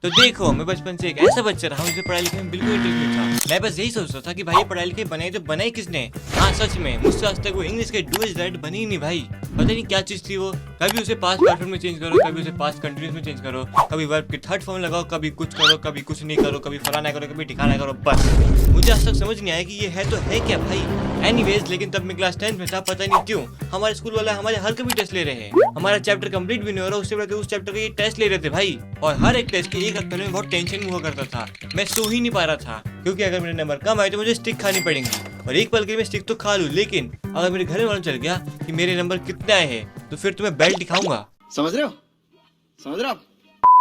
तो देखो, मैं बचपन से एक ऐसा बच्चा रहा हूँ जिसे पढ़ाई लिखाई में बिल्कुल इंटरेस्ट नहीं था। मैं बस यही सोचता था कि भाई पढ़ाई लिखाई बनाई तो बनाई किसने। हाँ सच में, मुझसे आज तक वो इंग्लिश के डू इज राइट बनी ही नहीं भाई। पता नहीं क्या चीज थी वो। कभी उसे पास्ट परफेक्ट में चेंज करो, कभी उसे पास्ट कंटिन्यूस में चेंज करो, कभी वर्ब के थर्ड फॉर्म लगाओ, कभी कुछ करो, कभी कुछ नहीं करो, कभी फलाना करो, कभी ठिकाना करो। बस मुझे आज तक समझ नहीं आया कि ये है तो है क्या भाई। एनीवेज, लेकिन तब मैं क्लास 10 में था, पता नहीं क्यों हमारे स्कूल वाले हमारे हर कभी टेस्ट ले रहे हैं। हमारा चैप्टर कंप्लीट भी नहीं हो रहा, उससे बड़ा उस चैप्टर का ये टेस्ट ले रहे थे भाई। और हर एक टेस्ट के एक हफ्ते में बहुत टेंशन हुआ करता था। मैं सो ही नहीं पा रहा था, क्योंकि अगर मेरे नंबर कम आए तो मुझे स्टिक खानी पड़ेंगी। और एक पल के लिए मैं स्टिक तो खा लूं, लेकिन अगर मेरे घर में मालूम चल गया कि मेरे नंबर कितने आए हैं तो फिर तुम्हें बेल्ट दिखाऊंगा। समझ रहे हो? समझ रहे हो आप?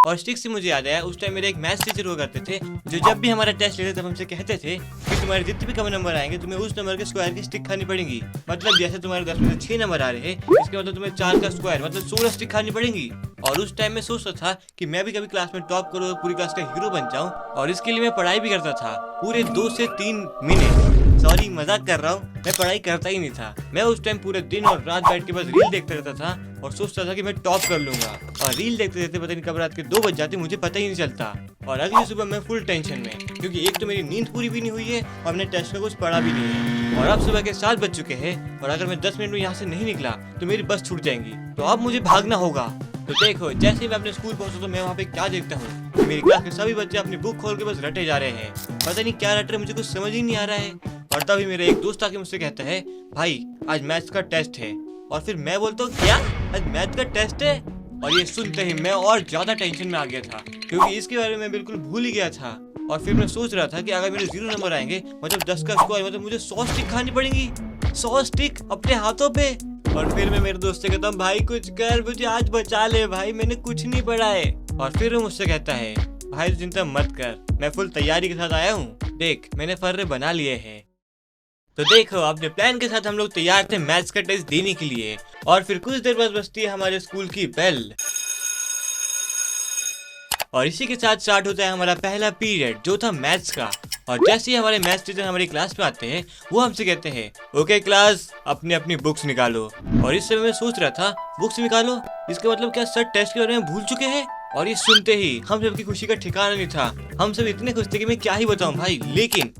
और स्टिक से मुझे याद आया, उस टाइम मेरे एक मैथ्स टीचर हुआ करते थे, जो जब भी हमारा टेस्ट लेते तब हमसे कहते थे कि तुम्हारे जितने भी कम नंबर आएंगे तुम्हें उस नंबर के स्क्वायर की स्टिक खानी पड़ेगी। मतलब जैसे तुम्हारे 10 में से 6 नंबर आ रहे हैं, इसके मतलब तुम्हें 4 का स्क्वायर मतलब 16 स्टिक खानी पड़ेगी। और उस टाइम में सोचता था कि मैं भी कभी क्लास में टॉप करूँ, पूरी क्लास का हीरो बन जाऊँ। और इसके लिए मैं पढ़ाई भी करता था पूरे 2 से 3 मिनट। सॉरी, मजाक कर रहा हूँ, मैं पढ़ाई करता ही नहीं था। मैं उस टाइम पूरे दिन और रात बैठ के बस रील देखता रहता था और सोचता था कि मैं टॉप कर लूंगा। और रील देखते देखते पता नहीं कब रात के 2 बज जाते, मुझे पता ही नहीं चलता। और अगली सुबह मैं फुल टेंशन में, क्योंकि एक तो मेरी नींद पूरी भी नहीं हुई है और मैंने टेस्ट का कुछ पढ़ा भी नहीं है। और अब सुबह के 7 बज चुके हैं और अगर मैं 10 मिनट में यहाँ से नहीं निकला तो मेरी बस छूट जाएंगी। तो अब मुझे भागना होगा। तो देखो, जैसे ही मैं अपने स्कूल पहुंचा तो मैं वहाँ पे क्या देखता हूँ कि मेरी क्लास के सभी बच्चे अपनी बुक खोल के बस रटे जा रहे हैं। पता नहीं क्या रट रहे, मुझे कुछ समझ ही नहीं आ रहा है। और तभी मेरा एक दोस्त आके मुझसे कहता है, भाई आज मैथ्स का टेस्ट है। और फिर मैं बोलता हूँ, क्या आज मैथ का टेस्ट है? और ये सुनते ही मैं और ज्यादा टेंशन में आ गया था, क्योंकि इसके बारे में मैं बिल्कुल भूल ही गया था। और फिर मैं सोच रहा था कि अगर मेरे 0 नंबर आएंगे मतलब 10 का स्क्वायर मतलब मुझे 100 स्टिक खानी पड़ेंगी। 100 स्टिक अपने हाथों पे। और फिर मैं मेरे दोस्त से कहता हूँ, भाई कुछ कर, मुझे आज बचा ले भाई, मैंने कुछ नहीं पढ़ा है। और फिर वो मुझसे कहता है, भाई तू चिंता मत कर, मैं फुल तैयारी के साथ आया हूँ, देख मैंने फर्रे बना लिए हैं। तो देखो, अपने प्लान के साथ हम लोग तैयार थे मैथ्स का टेस्ट देने के लिए। और फिर कुछ देर बाद बजती है हमारे स्कूल की बेल और इसी के साथ स्टार्ट होता है हमारा पहला पीरियड, जो था मैथ्स का। और जैसे ही हमारे मैथ्स टीचर हमारी क्लास में आते हैं, वो हमसे कहते हैं, ओके क्लास, अपनी अपनी बुक्स निकालो। और इस समय मैं सोच रहा था, बुक्स निकालो, इसका मतलब क्या सर टेस्ट के बारे में भूल चुके हैं? और ये सुनते ही हम सबकी खुशी का ठिकाना नहीं था। हम सब इतने खुश थे कि मैं क्या ही बताऊं भाई। लेकिन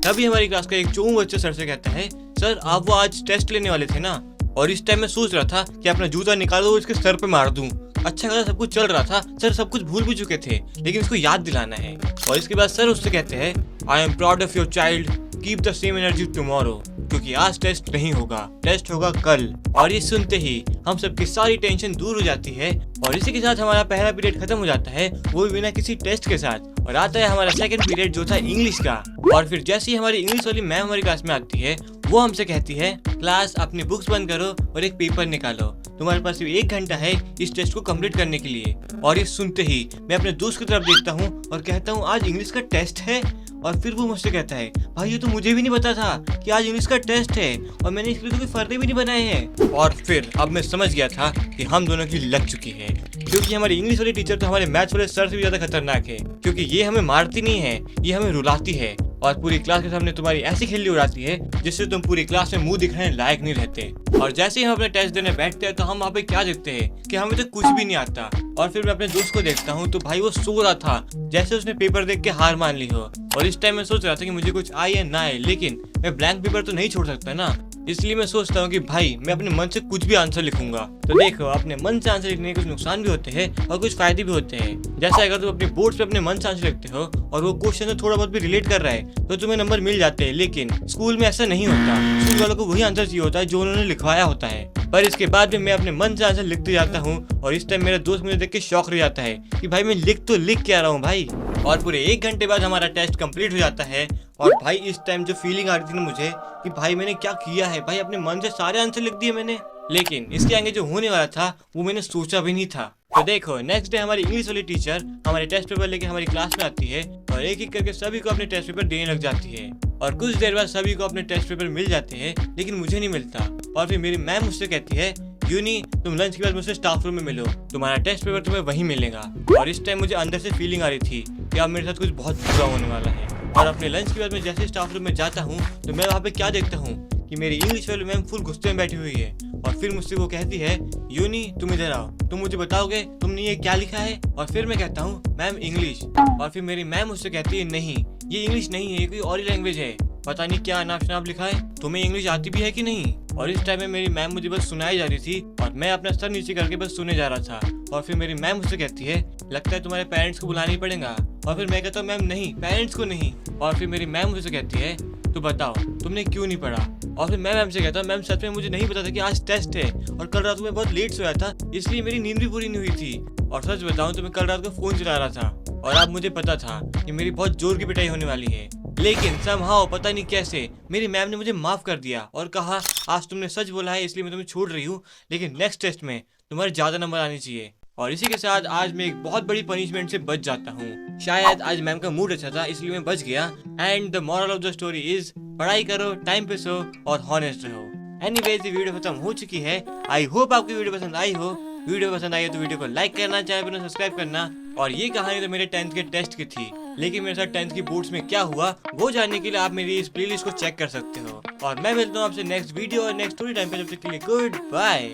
तभी हमारी क्लास का एक चोमू बच्चा सर से कहता है, सर आप वो आज टेस्ट लेने वाले थे ना? और इस टाइम मैं सोच रहा था कि अपना जूता निकालो और इसके सर पे मार दूं। अच्छा खासा सब कुछ चल रहा था, सर सब कुछ भूल भी चुके थे, लेकिन इसको याद दिलाना है। और इसके बाद सर उससे कहते हैं, I am proud of your child, keep the same energy tomorrow, क्योंकि आज टेस्ट नहीं होगा, टेस्ट होगा कल। और ये सुनते ही हम सबकी सारी टेंशन दूर हो जाती है। और इसी के साथ हमारा पहला पीरियड खत्म हो जाता है, वो भी बिना किसी टेस्ट के साथ। और आता है हमारा सेकंड पीरियड, जो था इंग्लिश का। और फिर जैसे ही हमारी इंग्लिश वाली मैम हमारी क्लास में आती है, वो हमसे कहती है, क्लास अपनी बुक्स बंद करो और एक पेपर निकालो, तुम्हारे पास सिर्फ 1 घंटा है इस टेस्ट को कंप्लीट करने के लिए। और ये सुनते ही मैं अपने दोस्त की तरफ देखता हूँ और कहता हूँ, आज इंग्लिश का टेस्ट है? और फिर वो मुझसे कहता है, भाई ये तो मुझे भी नहीं पता था कि आज इंग्लिश का टेस्ट है, और मैंने इसके लिए तो कोई फर्दे भी नहीं बनाए हैं। और फिर अब मैं समझ गया था कि हम दोनों की लग चुकी है, क्योंकि हमारी इंग्लिश वाली टीचर तो हमारे मैथ्स वाले सर से भी ज्यादा खतरनाक है। क्योंकि ये हमें मारती नहीं है, ये हमें रुलाती है और पूरी क्लास के सामने तुम्हारी ऐसी खिल्ली उड़ाती है जिससे तुम पूरी क्लास में मुंह दिखाने लायक नहीं रहते। और जैसे ही हम अपने टेस्ट देने बैठते हैं तो हम वहाँ पे क्या देखते हैं कि हमें तो कुछ भी नहीं आता। और फिर मैं अपने दोस्त को देखता हूँ तो भाई वो सो रहा था, जैसे उसने पेपर देख के हार मान ली हो। और इस टाइम मैं सोच रहा था कि मुझे कुछ आए या ना आए, लेकिन मैं ब्लैंक पेपर तो नहीं छोड़ सकता ना। इसलिए मैं सोचता हूँ कि भाई मैं अपने मन से कुछ भी आंसर लिखूंगा। तो देखो, अपने मन से आंसर लिखने के कुछ नुकसान भी होते हैं और कुछ फायदे भी होते हैं। जैसे अगर तुम अपने बोर्ड पे अपने मन से आंसर लिखते हो और वो क्वेश्चन से थोड़ा बहुत भी रिलेट कर रहा है तो तुम्हें नंबर मिल जाते हैं। लेकिन स्कूल में ऐसा नहीं होता, स्कूल वालों को वही आंसर चाहिए होता है जो उन्होंने लिखवाया होता है। पर इसके बाद भी मैं अपने मन से आंसर लिखते जाता हूँ और इस टाइम मेरा दोस्त मुझे देख के शौक रह जाता है कि भाई मैं लिख क्या रहा हूँ भाई। और पूरे 1 घंटे बाद हमारा टेस्ट कंप्लीट हो जाता है। और भाई इस टाइम जो फीलिंग आ रही थी ना मुझे कि भाई मैंने क्या किया है, भाई अपने मन से सारे आंसर लिख दिए मैंने। लेकिन इसके आगे जो होने वाला था वो मैंने सोचा भी नहीं था। तो देखो, नेक्स्ट डे हमारी इंग्लिश वाली टीचर हमारे टेस्ट पेपर लेके हमारी क्लास में आती है और एक एक करके सभी को अपने टेस्ट पेपर देने लग जाती है। और कुछ देर बाद सभी को अपने टेस्ट पेपर मिल जाते हैं, लेकिन मुझे नहीं मिलता। और फिर मेरी मैम मुझसे कहती है, यूनी तुम लंच के बाद मुझसे स्टाफ रूम में मिलो, तुम्हारा टेस्ट पेपर तुम्हें वहीं मिलेगा। और इस टाइम मुझे अंदर से फीलिंग आ रही थी कि अब मेरे साथ कुछ बहुत बुरा होने वाला है। और अपने लंच के बाद मैं जैसे स्टाफ रूम में जाता हूँ तो मैं वहाँ पे क्या देखता हूँ कि मेरी इंग्लिश वाली मैम फुल गुस्से में बैठी हुई है और फिर मुझसे वो कहती है यूनी तुम इधर आओ, तुम मुझे बताओगे तुमने ये क्या लिखा है। और फिर मैं कहता हूँ मैम इंग्लिश। और फिर मेरी मैम मुझसे कहती है नहीं ये इंग्लिश नहीं है, ये कोई और लैंग्वेज है, पता नहीं क्या अनाप शनाप लिखा है, तुम्हें इंग्लिश आती भी है कि नहीं। और इस टाइम में मेरी मैम मुझे बस सुनाई जा रही थी और मैं अपना सर नीचे करके बस सुने जा रहा था। और फिर मेरी मैम मुझसे कहती है लगता है तुम्हारे पेरेंट्स को बुलाना ही पड़ेगा। और फिर मैं कहता हूँ मैम नहीं, पेरेंट्स को नहीं। और फिर मेरी मैम मुझसे कहती है तो बताओ तुमने क्यों नहीं पढ़ा। और फिर मैं मैम से कहता हूँ मैम सच में मुझे नहीं पता था कि आज टेस्ट है और कल रात को मैं बहुत लेट सोया था इसलिए मेरी नींद भी पूरी नहीं हुई थी। और सच बताऊं तो मैं कल रात को फोन चला रहा था और अब मुझे पता था कि मेरी बहुत जोर की पिटाई होने वाली है, लेकिन समहाउ पता नहीं कैसे मेरी मैम ने मुझे माफ कर दिया और कहा आज तुमने सच बोला है इसलिए मैं तुम्हें छोड़ रही हूँ, लेकिन नेक्स्ट टेस्ट में तुम्हारे ज्यादा नंबर आने चाहिए। और इसी के साथ आज मैं एक बहुत बड़ी पनिशमेंट से बच जाता हूँ। शायद आज मैम का मूड अच्छा था इसलिए मैं बच गया। And the moral of the story is पढ़ाई करो, टाइम पे सो और हॉनेस्ट रहो। एनीवेज ये वीडियो खत्म हो चुकी है। आई होप आपकी वीडियो पसंद आई हो। वीडियो पसंद आई हो तो वीडियो को लाइक करना, चैनल पर सब्सक्राइब करना। और ये कहानी तो मेरे 10th के टेस्ट की थी, लेकिन मेरे साथ 10th की बोर्ड्स में क्या हुआ वो जानने के लिए आप मेरी इस प्लेलिस्ट को चेक कर सकते हो। और मैं मिलता हूँ आपसे नेक्स्ट वीडियो और नेक्स्ट स्टोरी टाइम पे, जब तक के लिए गुड बाय।